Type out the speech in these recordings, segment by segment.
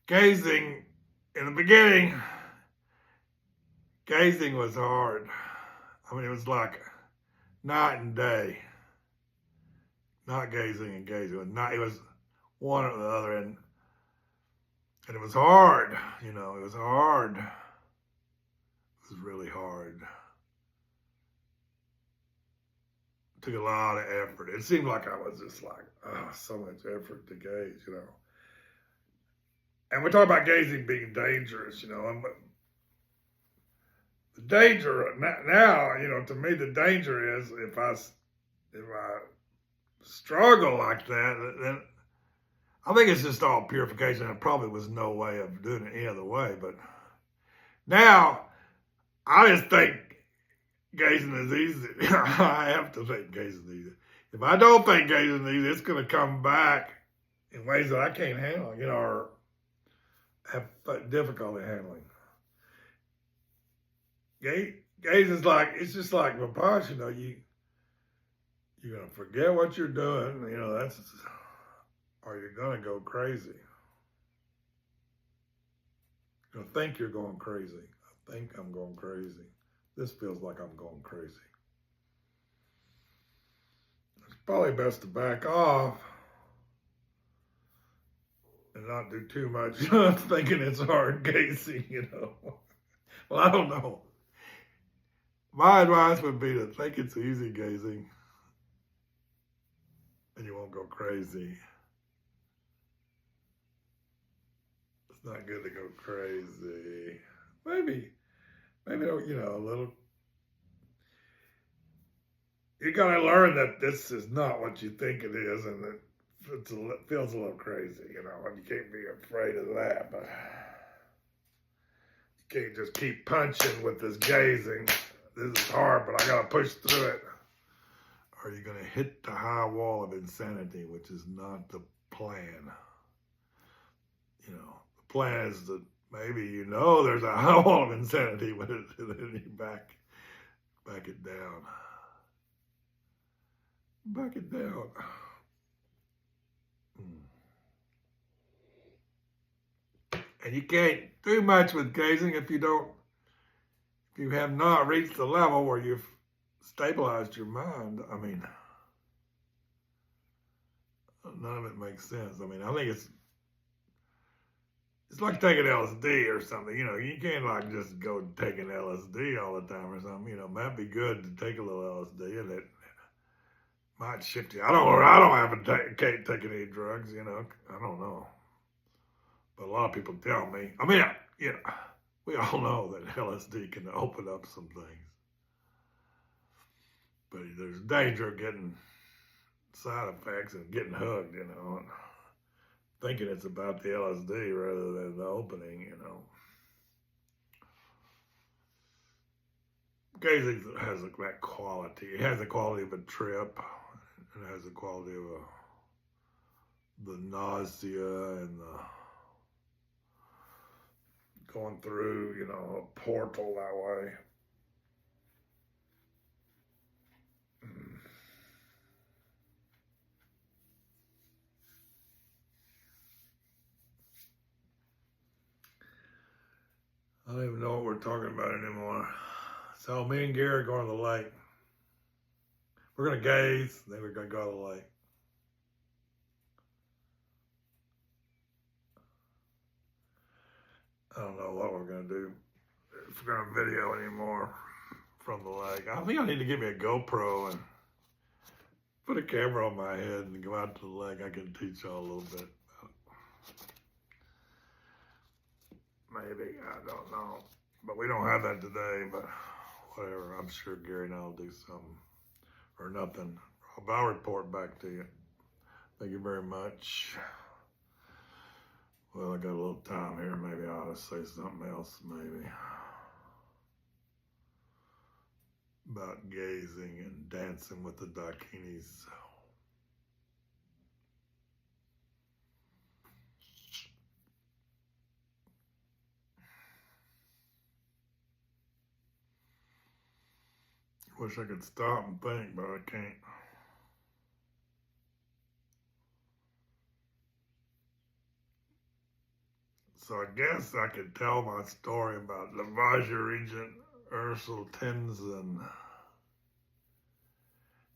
Gazing, in the beginning, gazing was hard. I mean, it was like night and day. Not gazing and gazing. It was one or the other. And it was hard, it was hard. It was really hard. It took a lot of effort. It seemed like I was just like, oh, so much effort to gaze, And we talk about gazing being dangerous, the danger now, to me, the danger is if I struggle like that, then I think it's just all purification. There probably was no way of doing it any other way. But now, I just think gazing is easy. I have to think gazing is easy. If I don't think gazing is easy, it's going to come back in ways that I can't handle, or have difficulty handling. Gaze is like, it's just like Vipassana, you're going to forget what you're doing, or you're going to go crazy. You're going to think you're going crazy. I think I'm going crazy. This feels like I'm going crazy. It's probably best to back off and not do too much thinking it's hard gazing, Well, I don't know. My advice would be to think it's easy gazing and you won't go crazy. It's not good to go crazy. Maybe, a little. You gotta learn that this is not what you think it is, and it feels a little crazy, and you can't be afraid of that, but you can't just keep punching with this gazing. This is hard, but I gotta push through it. Or you're gonna hit the high wall of insanity, which is not the plan. The plan is that maybe there's a high wall of insanity, but then you back it down. Back it down. And you can't do much with gazing if you have not reached the level where you've stabilized your mind. I mean, none of it makes sense. I mean, I think it's like taking LSD or something. You can't just go taking LSD all the time or something. It might be good to take a little LSD, and it might shift you. I don't can't take any drugs. I don't know, but a lot of people tell me. I mean, we all know that LSD can open up some things, but there's danger of getting side effects and getting hugged. And thinking it's about the LSD rather than the opening. Gazing has that quality. It has the quality of a trip. It has the quality of the nausea and the going through, a portal that way. I don't even know what we're talking about anymore. So me and Gary are going to the lake. We're going to gaze, then we're going to go to the lake. I don't know what we're going to do. If we're going to video anymore from the lake. I think I need to get me a GoPro and put a camera on my head and go out to the lake. I can teach y'all a little bit about it. Maybe, I don't know. But we don't have that today, but whatever. I'm sure Gary and I will do something. Or nothing. I'll report back to you. Thank you very much. Well, I got a little time here. Maybe I ought to say something else, maybe. About gazing and dancing with the Dakinis. Wish I could stop and think, but I can't. So I guess I could tell my story about Lavasia Regent Ursula Tenzin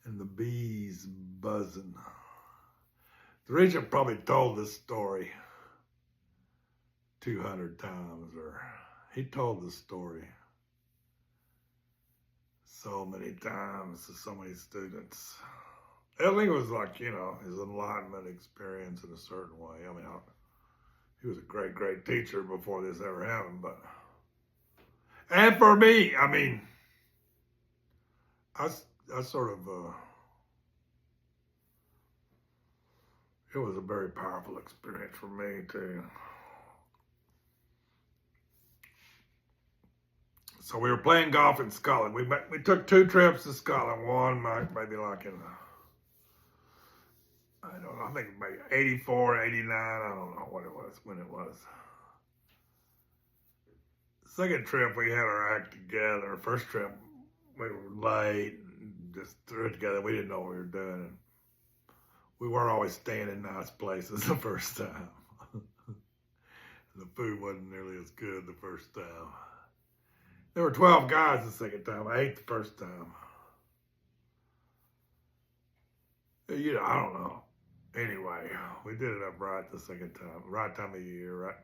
and the bees buzzing. The Regent probably told this story 200 times, or he told this story so many times to so many students. I think it was like, you know, his enlightenment experience in a certain way. I mean, he was a great, great teacher before this ever happened, but, and for me, I mean, I sort of, it was a very powerful experience for me too. So we were playing golf in Scotland. We took 2 trips to Scotland. One maybe like in, I don't know, I think maybe 84, 89, I don't know what it was, when it was. Second trip, we had our act together. First trip, we were late, just threw it together. We didn't know what we were doing. And we weren't always staying in nice places the first time. The food wasn't nearly as good the first time. There were 12 guys the second time. I ate the first time. You know, I don't know. Anyway, we did it up right the second time. Right time of year, right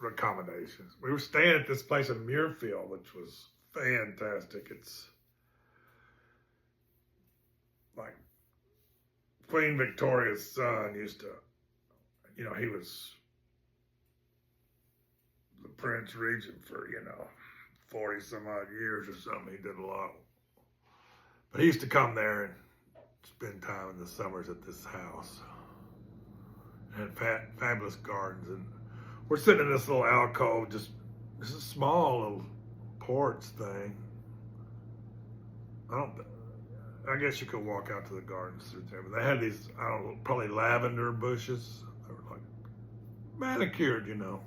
accommodations. We were staying at this place in Muirfield, which was fantastic. It's like Queen Victoria's son used to, you know, he was the Prince Regent for, you know, 40 some odd years or something. He did a lot. But he used to come there and spend time in the summers at this house. And had fabulous gardens. And we're sitting in this little alcove, just this is a small little porch thing. I guess you could walk out to the gardens through there. But they had these, I don't know, probably lavender bushes. They were like manicured, you know,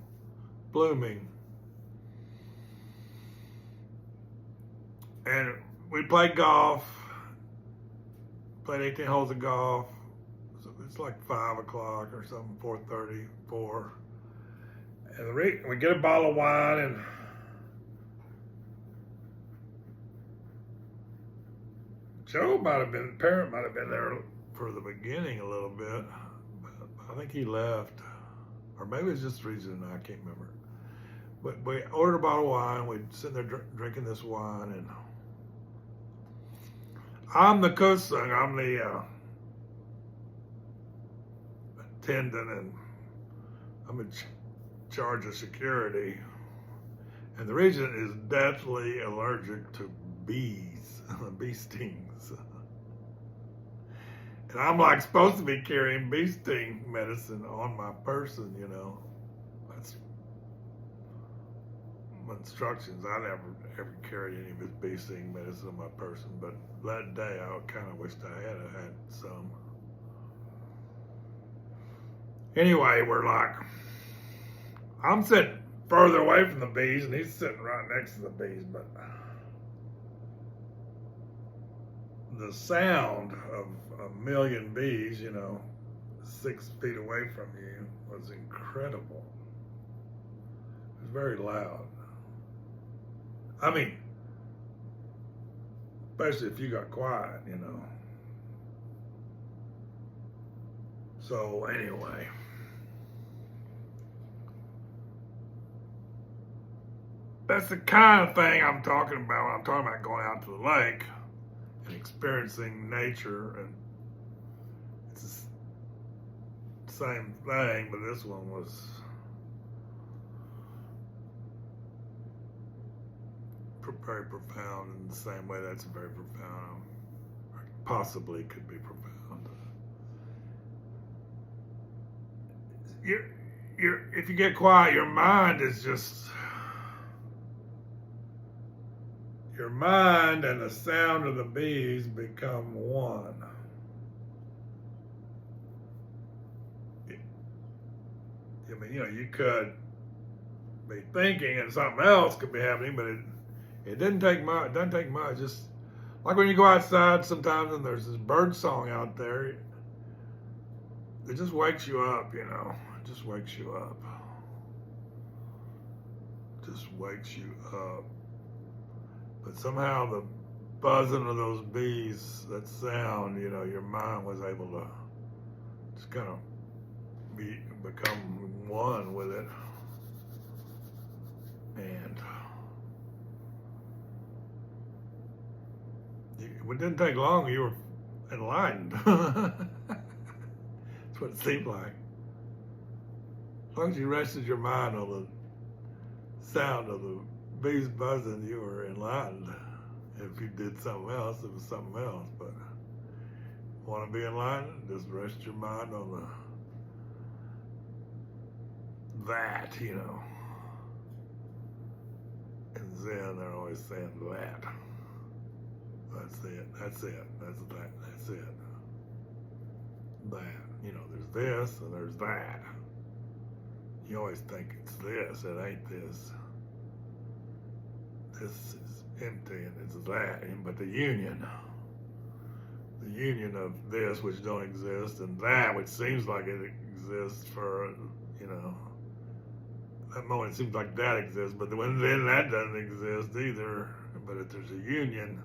blooming. And we played golf, played 18 holes of golf. So it's like 5 o'clock or something, 4:30, 4. And we get a bottle of wine, and Joe parent might have been there for the beginning a little bit, but I think he left. Or maybe it's just the reason, I can't remember. But we ordered a bottle of wine, we'd sit there drinking this wine, and I'm the kusung, I'm the attendant, and I'm in charge of security. And the Regent is deathly allergic to bees, bee stings. And I'm like supposed to be carrying bee sting medicine on my person, you know. That's my instructions. I never ever carried any of his bee sting medicine on my person, but that day I kind of wished I had some. Anyway, we're like, I'm sitting further away from the bees, and he's sitting right next to the bees, but the sound of a million bees, you know, 6 feet away from you was incredible. It was very loud. I mean, especially if you got quiet, you know. So anyway, that's the kind of thing I'm talking about when I'm talking about going out to the lake and experiencing nature. And it's the same thing, but this one was very profound in the same way that's very profound, or possibly could be profound. If you get quiet, your mind is just, your mind and the sound of the bees become one. I mean, you know, you could be thinking and something else could be happening, but it didn't take much. It doesn't take much. Just like when you go outside sometimes and there's this bird song out there, it just wakes you up, you know. It just wakes you up. just wakes you up. But somehow the buzzing of those bees, that sound, your mind was able to just kind of become one with it. And it didn't take long, you were enlightened. That's what it seemed like. As long as you rested your mind on the sound of the bees buzzing, you were enlightened. If you did something else, it was something else. But want to be enlightened? Just rest your mind on that, And Zen, they're always saying that. That's it. That's it. That's that. That's it. That. There's this and there's that. You always think it's this. It ain't this. This is empty and it's that. But the union of this which don't exist and that which seems like it exists for, that moment it seems like that exists, but then that doesn't exist either. But if there's a union,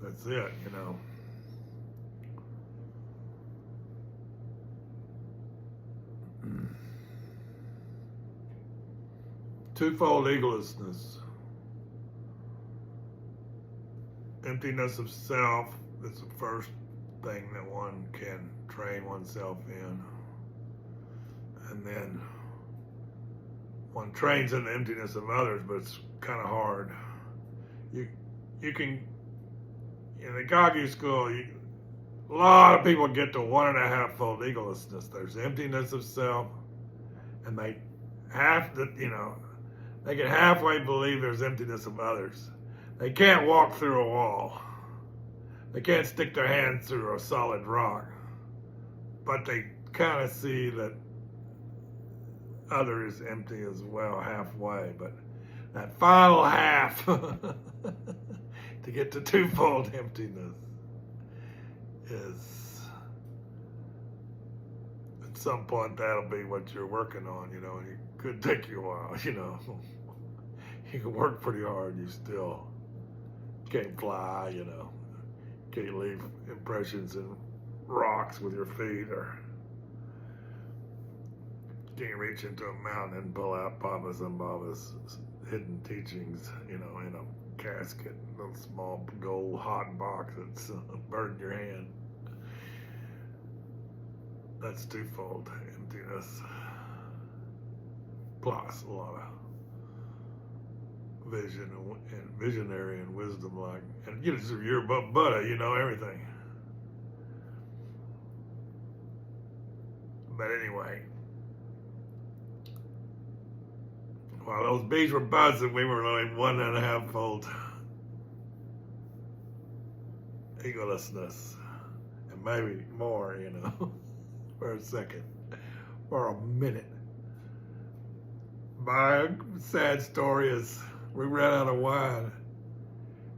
that's it, Twofold egolessness. Emptiness of self is the first thing that one can train oneself in. And then one trains in the emptiness of others, but it's kind of hard. You can, in the Kage school, a lot of people get to 1.5-fold egolessness. There's emptiness of self, and they have to, they can halfway believe there's emptiness of others. They can't walk through a wall. They can't stick their hand through a solid rock. But they kind of see that other is empty as well, halfway. But that final half to get to twofold emptiness is, at some point, that'll be what you're working on, It could take you a while, You can work pretty hard, you still can't fly, Can't leave impressions in rocks with your feet, or can't reach into a mountain and pull out Papa Sambhava's hidden teachings, in a casket, a little small gold hot box that's burned your hand. That's twofold emptiness. Plus a lot of vision and visionary and wisdom, and you're above Buddha, everything. But anyway, while those bees were buzzing, we were only 1.5-fold egolessness, and maybe more, for a second, for a minute. My sad story is we ran out of wine.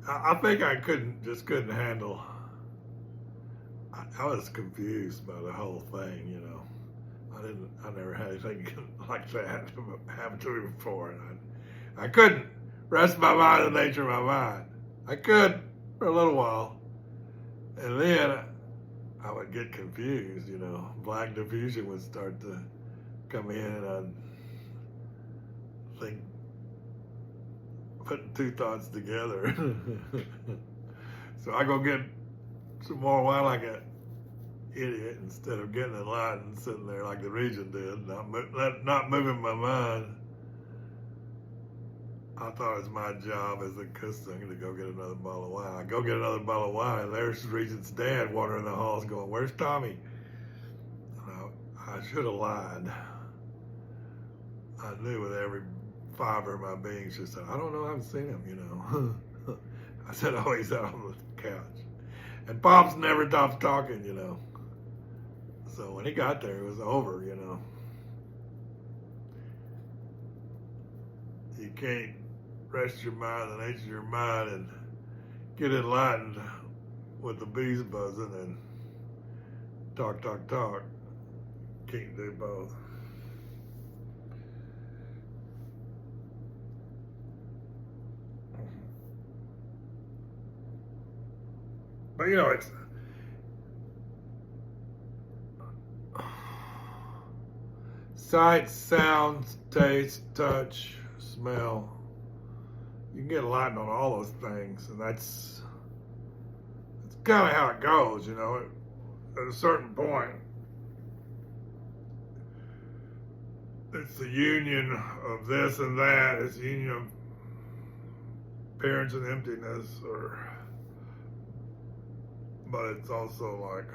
I think I couldn't handle. I was confused by the whole thing, I never had anything like that happen to me before, and I couldn't rest my mind in the nature of my mind. I could for a little while, and then I would get confused, black diffusion would start to come in, and I'd think, putting two thoughts together. So I go get some more wine like an idiot instead of getting enlightened, sitting there like the Regent did, not moving my mind. I thought it was my job as a custom to go get another bottle of wine. I go get another bottle of wine, and there's Regent's dad wandering the halls going, "Where's Tommy?" I should have lied. I knew with every fiber of my being, she said, "I don't know, I haven't seen him, I said, "Oh, he's out on the couch." And Pops never stopped talking, So when he got there, it was over, You can't rest your mind in the nature of your mind and get enlightened with the bees buzzing and talk. Can't do both. But you know, it's sight, sounds, taste, touch, smell. You can get enlightened on all those things, and that's kind of how it goes, you know. At a certain point, it's the union of this and that. It's the union of appearance and emptiness, but it's also like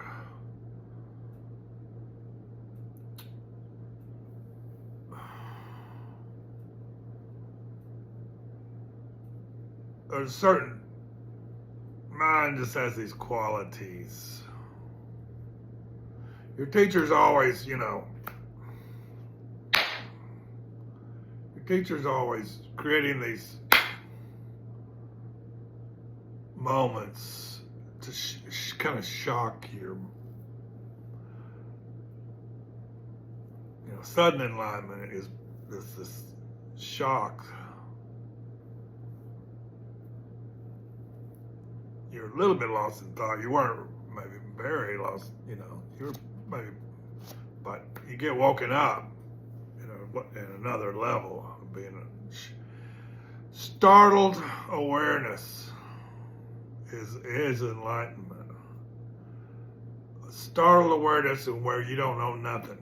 there's certain mind just has these qualities. Your teacher's always, you know, your teacher's always creating these moments to kind of shock your, you know, sudden enlightenment is this shock. You're a little bit lost in thought. You weren't maybe very lost, you know. You were maybe, but you get woken up, you know, in another level of being a startled awareness is enlightenment. A startled awareness of where you don't know nothing.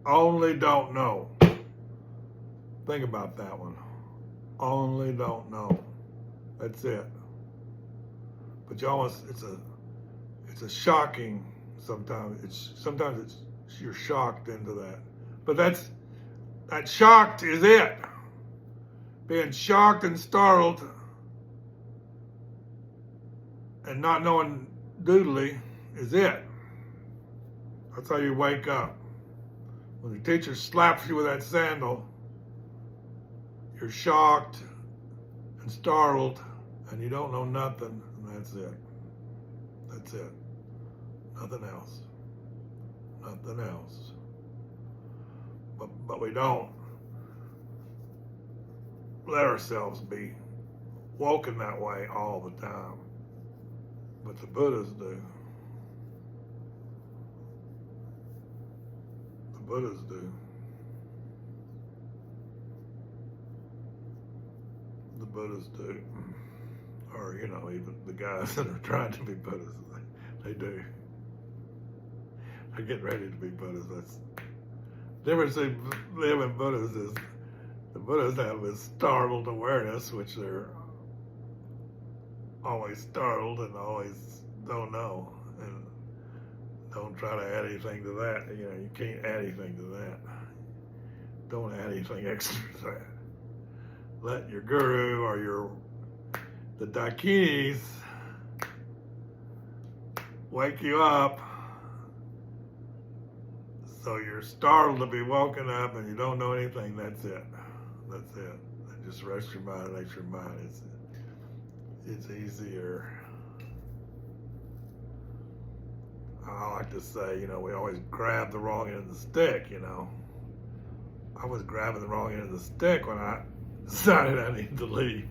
Only don't know. Think about that one. Only don't know. That's it. But you almost, it's a shocking, sometimes you're shocked into that. But that shocked is it. Being shocked and startled and not knowing doodly is it. That's how you wake up. When the teacher slaps you with that sandal, you're shocked and startled and you don't know nothing. That's it. That's it. Nothing else. Nothing else. But we don't let ourselves be woken that way all the time. But the Buddhas do. The Buddhas do. The Buddhas do. Or, you know, even the guys that are trying to be Buddhists, they do. They're getting ready to be Buddhists. That's the difference between them and Buddhists is the Buddhists have this startled awareness, which they're always startled and always don't know. And don't try to add anything to that. You know, you can't add anything to that. Don't add anything extra to that. Let your guru or the Dakinis wake you up so you're startled to be woken up and you don't know anything. That's it. That's it. And just rest your mind and let your mind. It's easier. I like to say, you know, we always grab the wrong end of the stick, you know. I was grabbing the wrong end of the stick when I decided I needed to leave.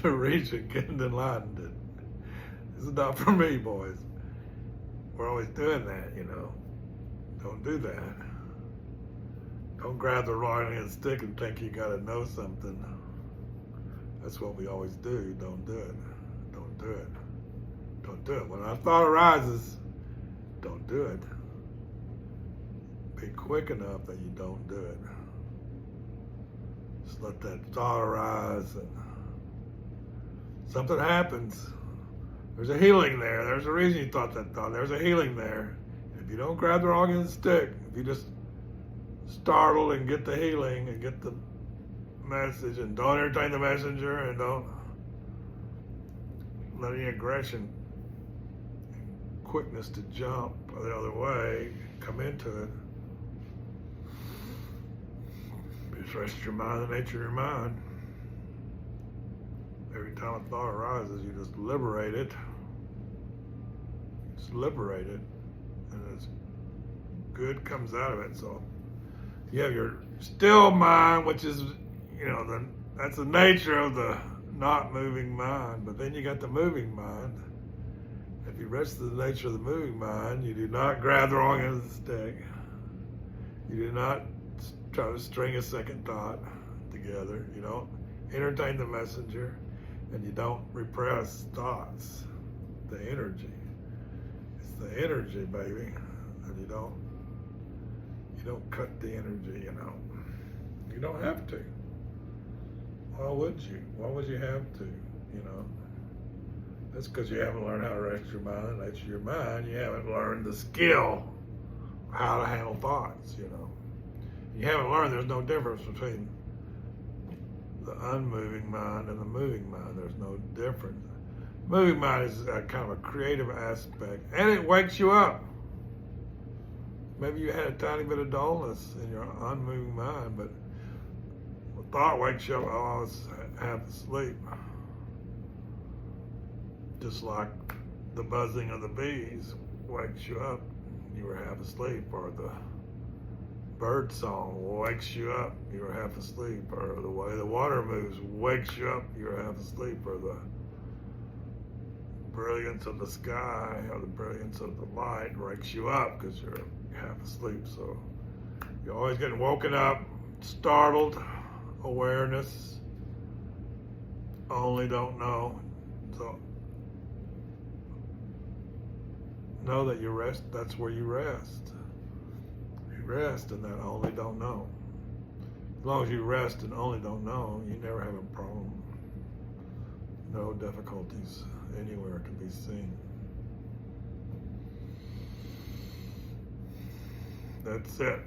The region getting enlightened. This is not for me, boys. We're always doing that, you know. Don't do that. Don't grab the wrong end of the stick and think you gotta know something. That's what we always do. Don't do it. Don't do it. Don't do it. When a thought arises, don't do it. Be quick enough that you don't do it. Just let that thought arise and something happens. There's a healing there. There's a reason you thought that thought. There's a healing there. If you don't grab the wrong end of the stick, if you just startle and get the healing and get the message and don't entertain the messenger and don't let any aggression and quickness to jump the other way come into it. Just rest your mind, the nature of your mind. Every time a thought arises, you just liberate it. Just liberate it. And it's good comes out of it. So you have your still mind, which is, you know, that's the nature of the not moving mind. But then you got the moving mind. If you rest in the nature of the moving mind, you do not grab the wrong end of the stick. You do not try to string a second thought together. You don't entertain the messenger, and you don't repress thoughts. The energy. It's the energy, baby. And you don't cut the energy, you know. You don't have to. Why would you? Why would you have to, you know? That's because you haven't learned how to rest your mind. That's your mind. You haven't learned the skill of how to handle thoughts, you know. You haven't learned there's no difference between the unmoving mind and the moving mind. There's no difference. Moving mind is a kind of a creative aspect, and it wakes you up. Maybe you had a tiny bit of dullness in your unmoving mind, but the thought wakes you up, oh, I was half asleep. Just like the buzzing of the bees wakes you up, you were half asleep, or the bird song wakes you up, you were half asleep, or the way the water moves wakes you up, you were half asleep, or the brilliance of the sky or the brilliance of the light wakes you up because you're half asleep. So you're always getting woken up, startled, awareness, only don't know. So know that you rest, that's where you rest. You rest in that only don't know. As long as you rest and only don't know, you never have a problem. No difficulties anywhere can be seen. That's it.